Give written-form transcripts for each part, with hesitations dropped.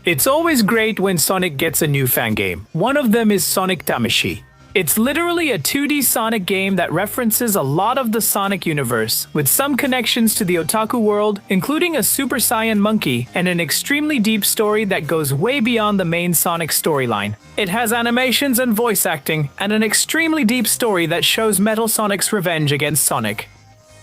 It's always great when Sonic gets a new fan game. One of them is Sonic Tameshi. It's literally a 2D Sonic game that references a lot of the Sonic universe, with some connections to the otaku world, including a Super Saiyan monkey and an extremely deep story that goes way beyond the main Sonic storyline. It has animations and voice acting, and an extremely deep story that shows Metal Sonic's revenge against Sonic.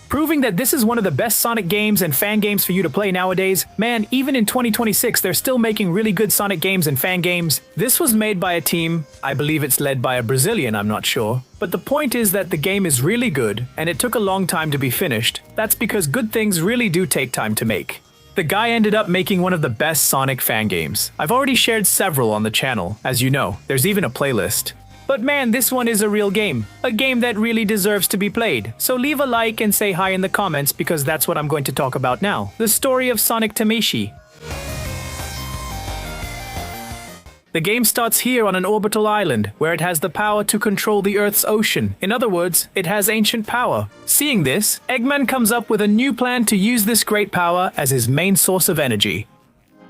Proving that this is one of the best Sonic games and fan games for you to play nowadays. Man, even in 2026, they're still making really good Sonic games and fan games. This was made by a team, I believe it's led by a Brazilian, I'm not sure. But the point is that the game is really good, and it took a long time to be finished. That's because good things really do take time to make. The guy ended up making one of the best Sonic fan games. I've already shared several on the channel, as you know. There's even a playlist. But man, this one is a real game. A game that really deserves to be played. So leave a like and say hi in the comments because that's what I'm going to talk about now. The story of Sonic Tameshi. The game starts here on an orbital island, where it has the power to control the Earth's ocean. In other words, it has ancient power. Seeing this, Eggman comes up with a new plan to use this great power as his main source of energy.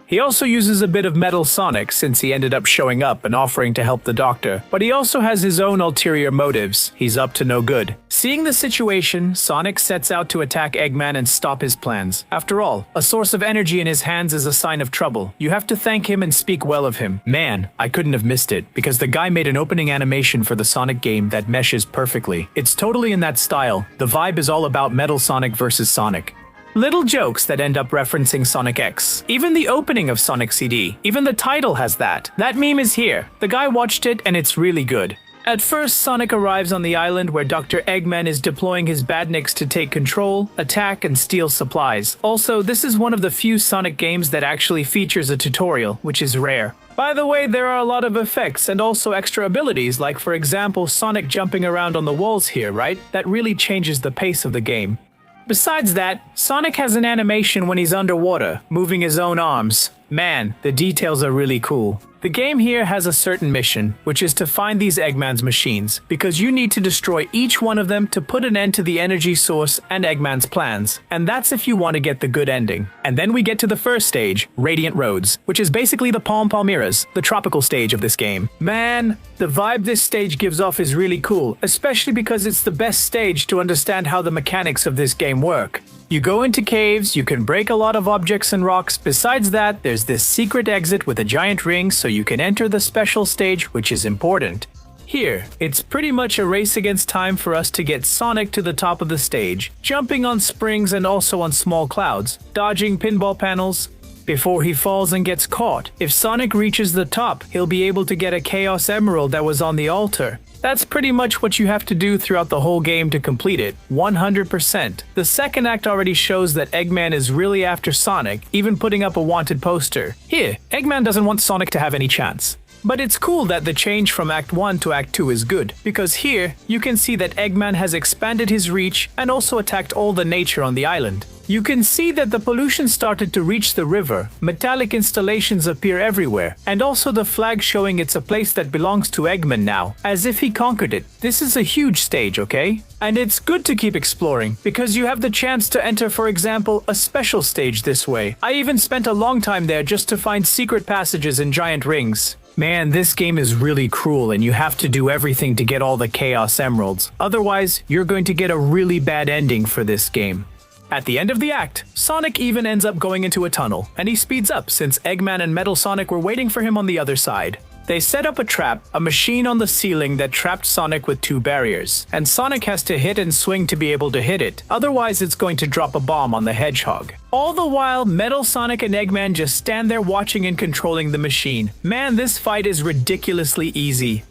He also uses a bit of Metal Sonic since he ended up showing up and offering to help the doctor, but he also has his own ulterior motives. He's up to no good. Seeing the situation, Sonic sets out to attack Eggman and stop his plans. After all, a source of energy in his hands is a sign of trouble. You have to thank him and speak well of him. Man, I couldn't have missed it, because the guy made an opening animation for the Sonic game that meshes perfectly. It's totally in that style. The vibe is all about Metal Sonic versus Sonic. Little jokes that end up referencing Sonic X. Even the opening of Sonic CD. Even the title has that. That meme is here. The guy watched it and it's really good. At first, Sonic arrives on the island where Dr. Eggman is deploying his badniks to take control, attack, and steal supplies. Also, this is one of the few Sonic games that actually features a tutorial, which is rare. By the way, there are a lot of effects and also extra abilities, like for example Sonic jumping around on the walls here, right? That really changes the pace of the game. Besides that, Sonic has an animation when he's underwater, moving his own arms. Man, the details are really cool. The game here has a certain mission, which is to find these Eggman's machines, because you need to destroy each one of them to put an end to the energy source and Eggman's plans. And that's if you want to get the good ending. And then we get to the first stage, Radiant Roads, which is basically the Palmyras, the tropical stage of this game. Man, the vibe this stage gives off is really cool, especially because it's the best stage to understand how the mechanics of this game work. You go into caves, you can break a lot of objects and rocks. Besides that, there's this secret exit with a giant ring so you can enter the special stage, which is important. Here, it's pretty much a race against time for us to get Sonic to the top of the stage, jumping on springs and also on small clouds, dodging pinball panels, before he falls and gets caught. If Sonic reaches the top, he'll be able to get a Chaos Emerald that was on the altar. That's pretty much what you have to do throughout the whole game to complete it, 100%. The second act already shows that Eggman is really after Sonic, even putting up a wanted poster. Here, Eggman doesn't want Sonic to have any chance. But it's cool that the change from Act 1 to Act 2 is good, because here, you can see that Eggman has expanded his reach and also attacked all the nature on the island. You can see that the pollution started to reach the river, metallic installations appear everywhere, and also the flag showing it's a place that belongs to Eggman now, as if he conquered it. This is a huge stage, okay? And it's good to keep exploring, because you have the chance to enter, for example, a special stage this way. I even spent a long time there just to find secret passages and giant rings. Man, this game is really cruel and you have to do everything to get all the Chaos Emeralds. Otherwise, you're going to get a really bad ending for this game. At the end of the act, Sonic even ends up going into a tunnel, and he speeds up since Eggman and Metal Sonic were waiting for him on the other side. They set up a trap, a machine on the ceiling that trapped Sonic with two barriers, and Sonic has to hit and swing to be able to hit it, otherwise it's going to drop a bomb on the hedgehog. All the while, Metal Sonic and Eggman just stand there watching and controlling the machine. Man, this fight is ridiculously easy.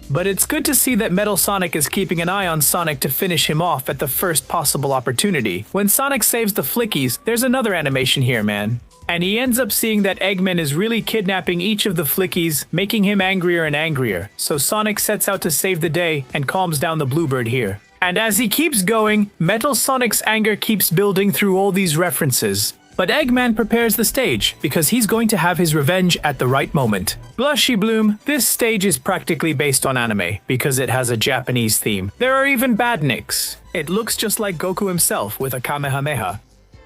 But it's good to see that Metal Sonic is keeping an eye on Sonic to finish him off at the first possible opportunity. When Sonic saves the Flickies, there's another animation here, man. And he ends up seeing that Eggman is really kidnapping each of the Flickies, making him angrier and angrier. So Sonic sets out to save the day and calms down the Bluebird here. And as he keeps going, Metal Sonic's anger keeps building through all these references. But Eggman prepares the stage, because he's going to have his revenge at the right moment. Blushy Bloom, this stage is practically based on anime, because it has a Japanese theme. There are even badniks. It looks just like Goku himself with a Kamehameha.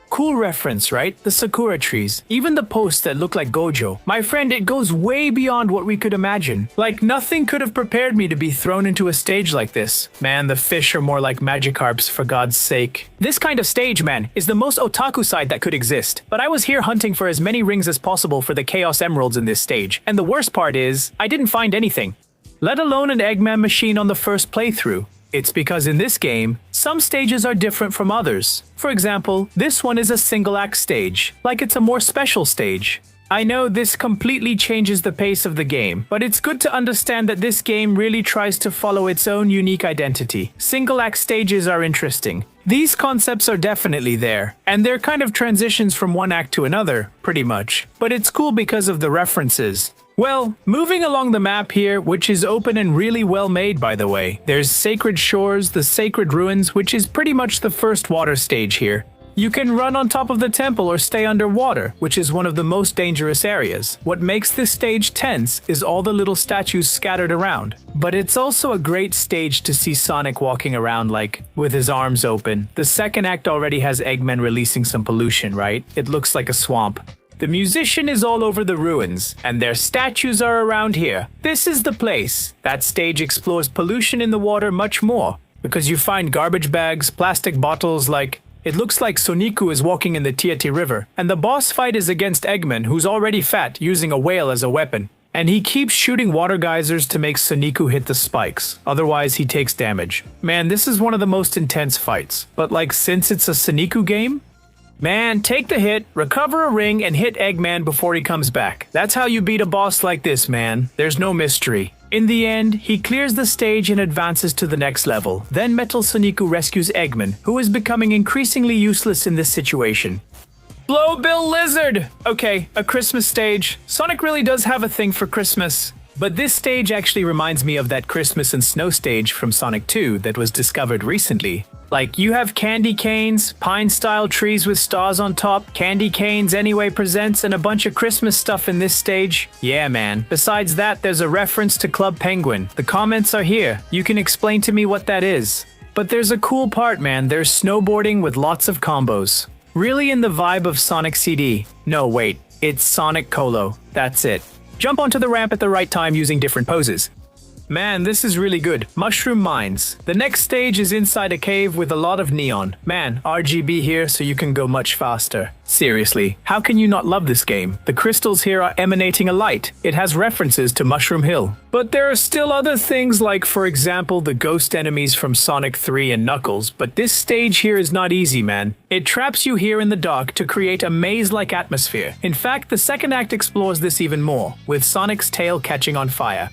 Cool reference, right? The sakura trees. Even the posts that look like Gojo. My friend, it goes way beyond what we could imagine. Like, nothing could have prepared me to be thrown into a stage like this. Man, the fish are more like Magikarps, for God's sake. This kind of stage, man, is the most otaku side that could exist. But I was here hunting for as many rings as possible for the Chaos Emeralds in this stage. And the worst part is, I didn't find anything. Let alone an Eggman machine on the first playthrough. It's because in this game, some stages are different from others. For example, this one is a single-act stage, like it's a more special stage. I know this completely changes the pace of the game, but it's good to understand that this game really tries to follow its own unique identity. Single-act stages are interesting. These concepts are definitely there, and they're kind of transitions from one act to another, pretty much. But it's cool because of the references. Well, moving along the map here, which is open and really well made by the way. There's Sacred Shores, the Sacred Ruins, which is pretty much the first water stage here. You can run on top of the temple or stay underwater, which is one of the most dangerous areas. What makes this stage tense is all the little statues scattered around. But it's also a great stage to see Sonic walking around like, with his arms open. The second act already has Eggman releasing some pollution, right? It looks like a swamp. The musician is all over the ruins, and their statues are around here. This is the place. That stage explores pollution in the water much more, because you find garbage bags, plastic bottles, like... It looks like Soniku is walking in the Tieti River, and the boss fight is against Eggman, who's already fat, using a whale as a weapon. And he keeps shooting water geysers to make Soniku hit the spikes, otherwise he takes damage. Man, this is one of the most intense fights. But like, since it's a Soniku game... Man, take the hit, recover a ring, and hit Eggman before he comes back. That's how you beat a boss like this, man. There's no mystery. In the end, he clears the stage and advances to the next level. Then Metal Soniku rescues Eggman, who is becoming increasingly useless in this situation. Blow Bill Lizard! Okay, a Christmas stage. Sonic really does have a thing for Christmas. But this stage actually reminds me of that Christmas and Snow stage from Sonic 2 that was discovered recently. Like, you have candy canes, pine-style trees with stars on top, Candy Canes Anyway Presents, and a bunch of Christmas stuff in this stage. Yeah, man. Besides that, there's a reference to Club Penguin. The comments are here. You can explain to me what that is. But there's a cool part, man. There's snowboarding with lots of combos. Really in the vibe of Sonic CD. No, wait. It's Sonic Colo. That's it. Jump onto the ramp at the right time using different poses. Man, this is really good. Mushroom Mines. The next stage is inside a cave with a lot of neon. Man, RGB here so you can go much faster. Seriously, how can you not love this game? The crystals here are emanating a light. It has references to Mushroom Hill. But there are still other things like, for example, the ghost enemies from Sonic 3 and Knuckles. But this stage here is not easy, man. It traps you here in the dark to create a maze-like atmosphere. In fact, the second act explores this even more, with Sonic's tail catching on fire.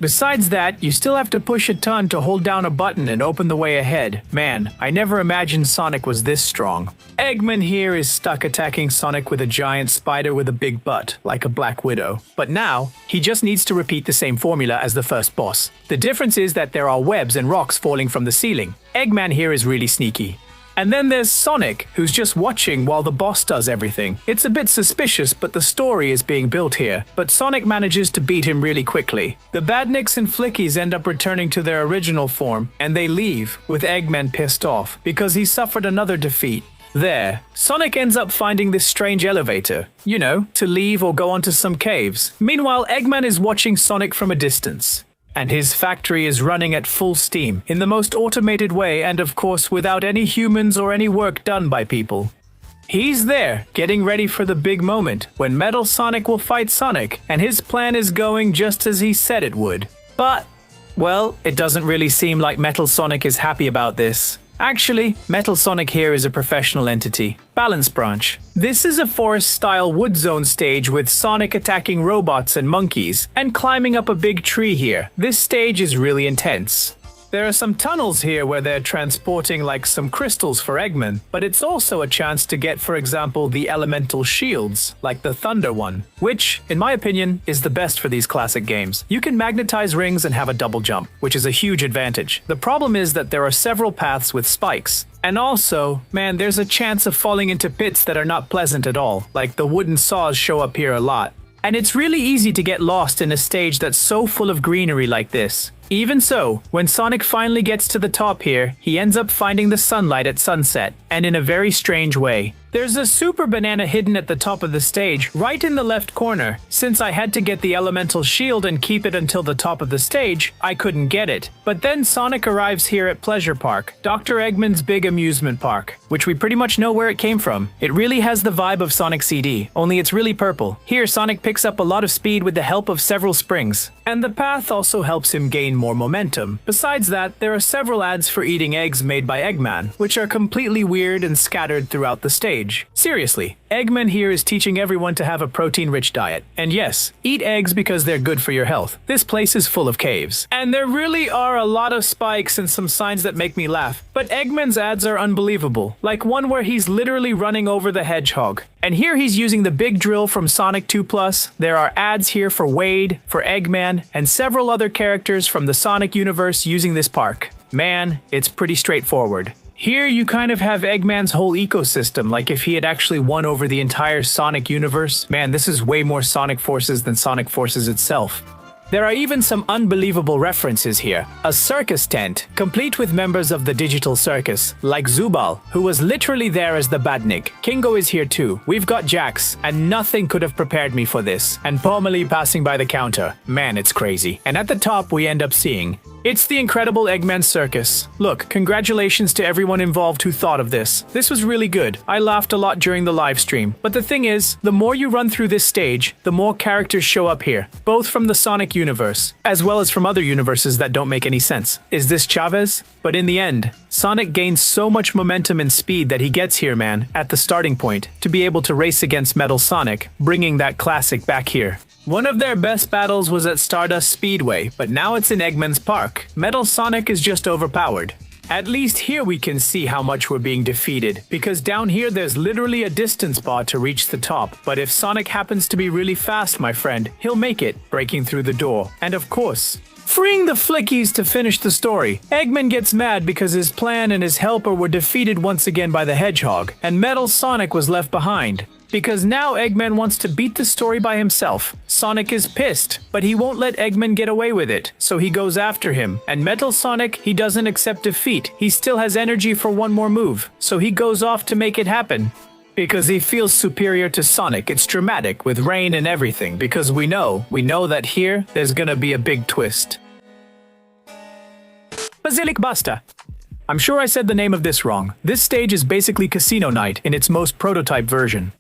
Besides that, you still have to push a ton to hold down a button and open the way ahead. Man, I never imagined Sonic was this strong. Eggman here is stuck attacking Sonic with a giant spider with a big butt, like a Black Widow. But now, he just needs to repeat the same formula as the first boss. The difference is that there are webs and rocks falling from the ceiling. Eggman here is really sneaky. And then there's Sonic, who's just watching while the boss does everything. It's a bit suspicious, but the story is being built here. But Sonic manages to beat him really quickly. The Badniks and Flickies end up returning to their original form, and they leave, with Eggman pissed off, because he suffered another defeat. There, Sonic ends up finding this strange elevator, you know, to leave or go onto some caves. Meanwhile, Eggman is watching Sonic from a distance. And his factory is running at full steam, in the most automated way and of course without any humans or any work done by people. He's there, getting ready for the big moment, when Metal Sonic will fight Sonic, and his plan is going just as he said it would. But, well, it doesn't really seem like Metal Sonic is happy about this. Actually, Metal Sonic here is a professional entity. Balance Branch. This is a forest-style wood zone stage with Sonic attacking robots and monkeys, and climbing up a big tree here. This stage is really intense. There are some tunnels here where they're transporting like some crystals for Eggman, but it's also a chance to get, for example, the elemental shields, like the Thunder one, which, in my opinion, is the best for these classic games. You can magnetize rings and have a double jump, which is a huge advantage. The problem is that there are several paths with spikes. And also, man, there's a chance of falling into pits that are not pleasant at all, like the wooden saws show up here a lot. And it's really easy to get lost in a stage that's so full of greenery like this. Even so, when Sonic finally gets to the top here, he ends up finding the sunlight at sunset, and in a very strange way. There's a super banana hidden at the top of the stage, right in the left corner. Since I had to get the elemental shield and keep it until the top of the stage, I couldn't get it. But then Sonic arrives here at Pleasure Park, Dr. Eggman's big amusement park, which we pretty much know where it came from. It really has the vibe of Sonic CD, only it's really purple. Here, Sonic picks up a lot of speed with the help of several springs. And the path also helps him gain more momentum. Besides that, there are several ads for eating eggs made by Eggman, which are completely weird and scattered throughout the stage. Seriously, Eggman here is teaching everyone to have a protein-rich diet. And yes, eat eggs because they're good for your health. This place is full of caves. And there really are a lot of spikes and some signs that make me laugh. But Eggman's ads are unbelievable, like one where he's literally running over the hedgehog. And here he's using the big drill from Sonic 2 Plus. There are ads here for Wade, for Eggman, and several other characters from the Sonic universe using this park. Man, it's pretty straightforward. Here you kind of have Eggman's whole ecosystem, like if he had actually won over the entire Sonic universe. Man, this is way more Sonic Forces than Sonic Forces itself. There are even some unbelievable references here. A circus tent, complete with members of the digital circus, like Zubal, who was literally there as the Badnik. Kingo is here too. We've got Jax, and nothing could have prepared me for this. And Pomeli passing by the counter. Man, it's crazy. And at the top, we end up seeing it's the incredible Eggman Circus. Look, congratulations to everyone involved who thought of this. This was really good. I laughed a lot during the live stream. But the thing is, the more you run through this stage, the more characters show up here, both from the Sonic universe, as well as from other universes that don't make any sense. Is this Chavez? But in the end, Sonic gains so much momentum and speed that he gets here, man, at the starting point, to be able to race against Metal Sonic, bringing that classic back here. One of their best battles was at Stardust Speedway, but now it's in Eggman's Park. Metal Sonic is just overpowered. At least here we can see how much we're being defeated, because down here there's literally a distance bar to reach the top. But if Sonic happens to be really fast, my friend, he'll make it, breaking through the door. And of course, freeing the Flickies to finish the story. Eggman gets mad because his plan and his helper were defeated once again by the Hedgehog, and Metal Sonic was left behind. Because now Eggman wants to beat the story by himself. Sonic is pissed, but he won't let Eggman get away with it, so he goes after him. And Metal Sonic, he doesn't accept defeat. He still has energy for one more move, so he goes off to make it happen. Because he feels superior to Sonic. It's dramatic, with rain and everything, because we know that here, there's gonna be a big twist. Basilic Basta. I'm sure I said the name of this wrong. This stage is basically Casino Night in its most prototype version.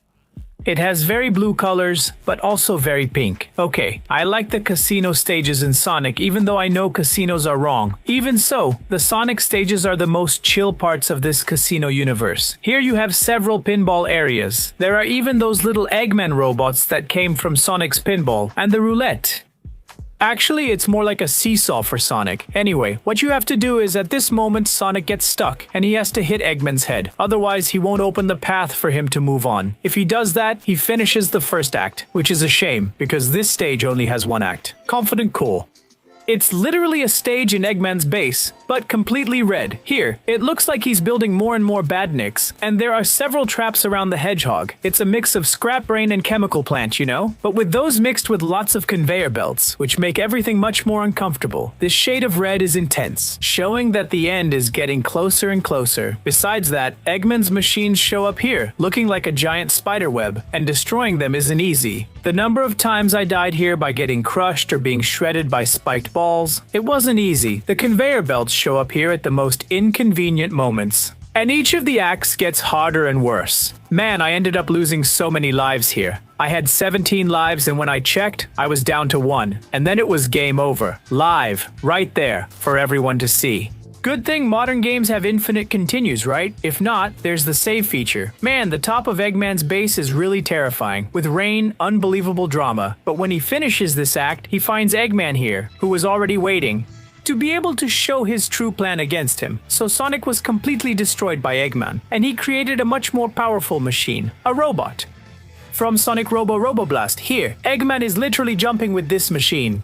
It has very blue colors, but also very pink. Okay, I like the casino stages in Sonic, even though I know casinos are wrong. Even so, the Sonic stages are the most chill parts of this casino universe. Here you have several pinball areas. There are even those little Eggman robots that came from Sonic's Pinball, and the roulette. Actually, it's more like a seesaw for Sonic. Anyway, what you have to do is at this moment Sonic gets stuck and he has to hit Eggman's head. Otherwise, he won't open the path for him to move on. If he does that, he finishes the first act, which is a shame because this stage only has one act. Confident Core. It's literally a stage in Eggman's base, but completely red. Here, it looks like he's building more and more badniks, and there are several traps around the hedgehog. It's a mix of scrap brain and chemical plant, you know? But with those mixed with lots of conveyor belts, which make everything much more uncomfortable. This shade of red is intense, showing that the end is getting closer and closer. Besides that, Eggman's machines show up here, looking like a giant spider web, and destroying them isn't easy. The number of times I died here by getting crushed or being shredded by spiked balls, it wasn't easy. The conveyor belts show up here at the most inconvenient moments. And each of the acts gets harder and worse. Man, I ended up losing so many lives here. I had 17 lives and when I checked, I was down to 1. And then it was game over. Live, right there, for everyone to see. Good thing modern games have infinite continues, right? If not, there's the save feature. Man, the top of Eggman's base is really terrifying. With rain, unbelievable drama. But when he finishes this act, he finds Eggman here, who was already waiting to be able to show his true plan against him. So Sonic was completely destroyed by Eggman, and he created a much more powerful machine, a robot. From Sonic Robo Blast, here, Eggman is literally jumping with this machine,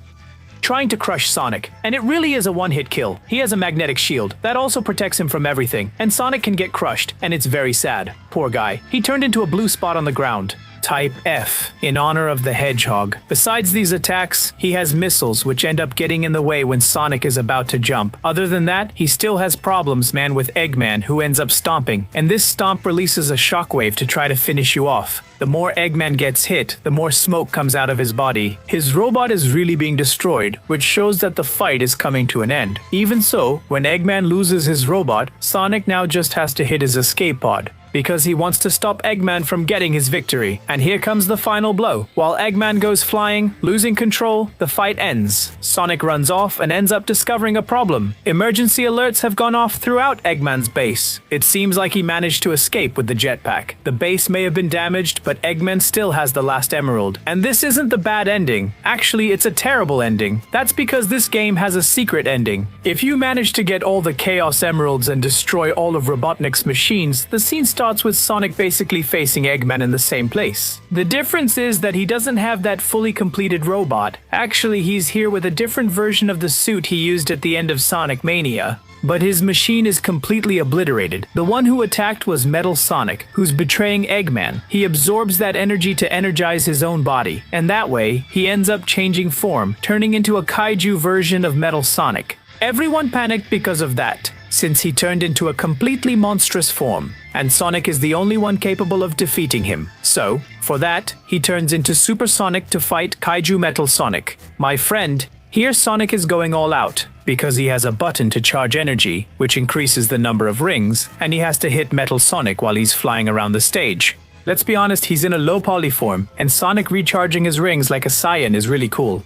trying to crush Sonic, and it really is a one-hit kill. He has a magnetic shield that also protects him from everything, and Sonic can get crushed, and it's very sad. Poor guy. He turned into a blue spot on the ground. Type F, in honor of the hedgehog. Besides these attacks, he has missiles which end up getting in the way when Sonic is about to jump. Other than that, he still has problems, man, with Eggman, who ends up stomping. And this stomp releases a shockwave to try to finish you off. The more Eggman gets hit, the more smoke comes out of his body. His robot is really being destroyed, which shows that the fight is coming to an end. Even so, when Eggman loses his robot, Sonic now just has to hit his escape pod, because he wants to stop Eggman from getting his victory. And here comes the final blow. While Eggman goes flying, losing control, the fight ends. Sonic runs off and ends up discovering a problem. Emergency alerts have gone off throughout Eggman's base. It seems like he managed to escape with the jetpack. The base may have been damaged, but Eggman still has the last emerald. And this isn't the bad ending. Actually, it's a terrible ending. That's because this game has a secret ending. If you manage to get all the Chaos Emeralds and destroy all of Robotnik's machines, the scene starts with Sonic basically facing Eggman in the same place. The difference is that he doesn't have that fully completed robot. Actually, he's here with a different version of the suit he used at the end of Sonic Mania. But his machine is completely obliterated. The one who attacked was Metal Sonic, who's betraying Eggman. He absorbs that energy to energize his own body, and that way, he ends up changing form, turning into a kaiju version of Metal Sonic. Everyone panicked because of that, since he turned into a completely monstrous form, and Sonic is the only one capable of defeating him. So, for that, he turns into Super Sonic to fight Kaiju Metal Sonic. My friend, here Sonic is going all out, because he has a button to charge energy, which increases the number of rings, and he has to hit Metal Sonic while he's flying around the stage. Let's be honest, he's in a low poly form, and Sonic recharging his rings like a Saiyan is really cool.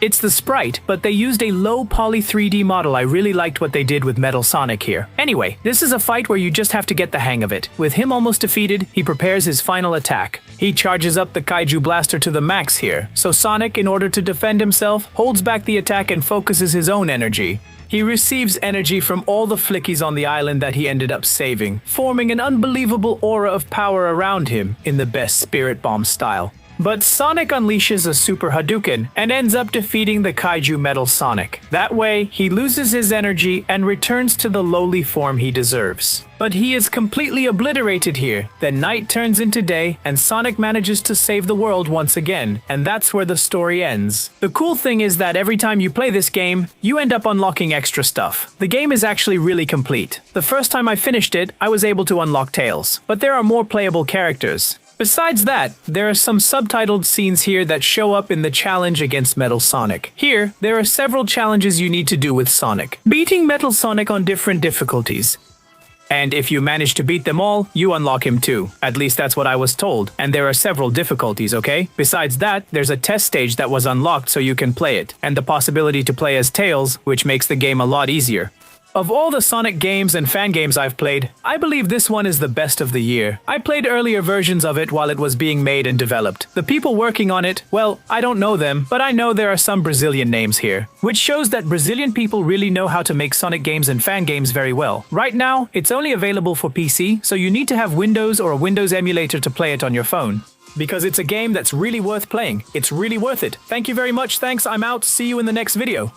It's the sprite, but they used a low poly 3D model. I really liked what they did with Metal Sonic here. Anyway, this is a fight where you just have to get the hang of it. With him almost defeated, he prepares his final attack. He charges up the Kaiju Blaster to the max here, so Sonic, in order to defend himself, holds back the attack and focuses his own energy. He receives energy from all the flickies on the island that he ended up saving, forming an unbelievable aura of power around him in the best Spirit Bomb style. But Sonic unleashes a Super Hadouken and ends up defeating the Kaiju Metal Sonic. That way, he loses his energy and returns to the lowly form he deserves. But he is completely obliterated here. Then night turns into day, and Sonic manages to save the world once again, and that's where the story ends. The cool thing is that every time you play this game, you end up unlocking extra stuff. The game is actually really complete. The first time I finished it, I was able to unlock Tails, but there are more playable characters. Besides that, there are some subtitled scenes here that show up in the challenge against Metal Sonic. Here, there are several challenges you need to do with Sonic, beating Metal Sonic on different difficulties. And if you manage to beat them all, you unlock him too. At least that's what I was told. And there are several difficulties, okay? Besides that, there's a test stage that was unlocked so you can play it, and the possibility to play as Tails, which makes the game a lot easier. Of all the Sonic games and fan games I've played, I believe this one is the best of the year. I played earlier versions of it while it was being made and developed. The people working on it, well, I don't know them, but I know there are some Brazilian names here, which shows that Brazilian people really know how to make Sonic games and fan games very well. Right now, it's only available for PC, so you need to have Windows or a Windows emulator to play it on your phone. Because it's a game that's really worth playing. It's really worth it. Thank you very much, thanks, I'm out, see you in the next video.